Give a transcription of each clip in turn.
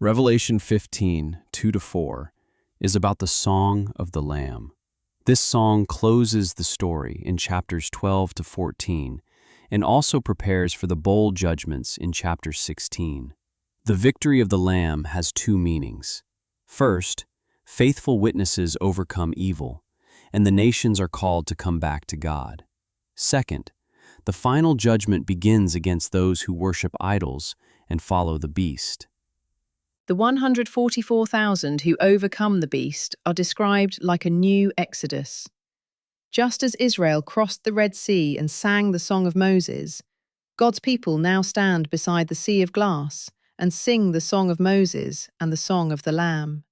Revelation 15, 2-4, is about the Song of the Lamb. This song closes the story in chapters 12 to 14 and also prepares for the bowl judgments in chapter 16. The victory of the Lamb has two meanings. First, faithful witnesses overcome evil, and the nations are called to come back to God. Second, the final judgment begins against those who worship idols and follow the beast. The 144,000 who overcome the beast are described like a new exodus. Just as Israel crossed the Red Sea and sang the Song of Moses, God's people now stand beside the Sea of Glass and sing the Song of Moses and the Song of the Lamb.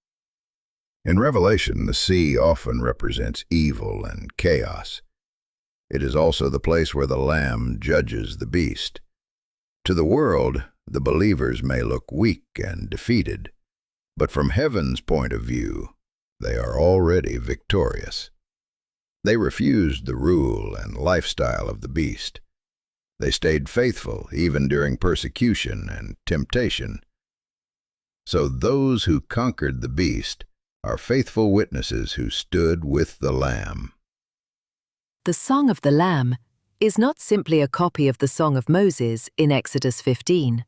In Revelation, the sea often represents evil and chaos. It is also the place where the Lamb judges the beast. To the world, the believers may look weak and defeated, but from heaven's point of view, they are already victorious. They refused the rule and lifestyle of the beast. They stayed faithful even during persecution and temptation. So those who conquered the beast are faithful witnesses who stood with the Lamb. The Song of the Lamb is not simply a copy of the Song of Moses in Exodus 15.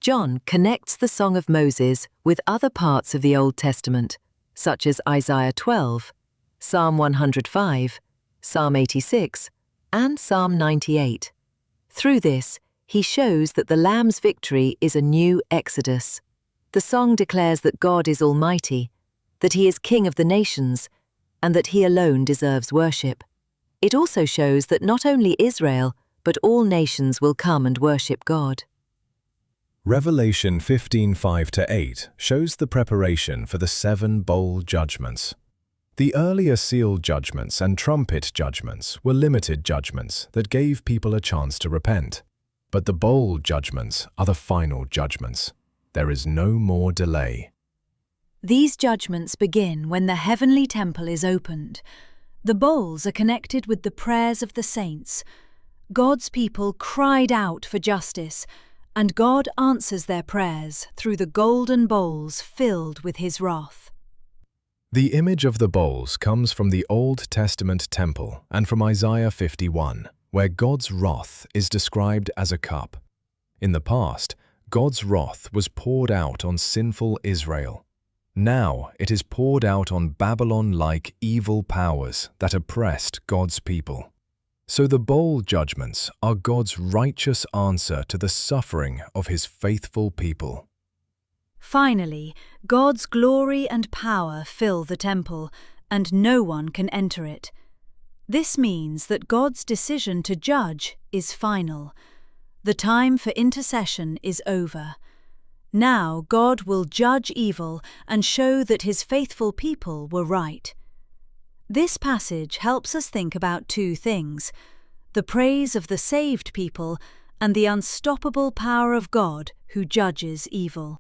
John connects the Song of Moses with other parts of the Old Testament, such as Isaiah 12, Psalm 105, Psalm 86, and Psalm 98. Through this, he shows that the Lamb's victory is a new exodus. The song declares that God is almighty, that he is king of the nations, and that he alone deserves worship. It also shows that not only Israel, but all nations will come and worship God. Revelation 15:5-8 shows the preparation for the 7 bowl judgments. The earlier seal judgments and trumpet judgments were limited judgments that gave people a chance to repent. But the bowl judgments are the final judgments. There is no more delay. These judgments begin when the heavenly temple is opened. The bowls are connected with the prayers of the saints. God's people cried out for justice, and God answers their prayers through the golden bowls filled with his wrath. The image of the bowls comes from the Old Testament temple and from Isaiah 51, where God's wrath is described as a cup. In the past, God's wrath was poured out on sinful Israel. Now it is poured out on Babylon-like evil powers that oppressed God's people. So the bowl judgments are God's righteous answer to the suffering of his faithful people. Finally, God's glory and power fill the temple, and no one can enter it. This means that God's decision to judge is final. The time for intercession is over. Now God will judge evil and show that his faithful people were right. This passage helps us think about two things: the praise of the saved people and the unstoppable power of God who judges evil.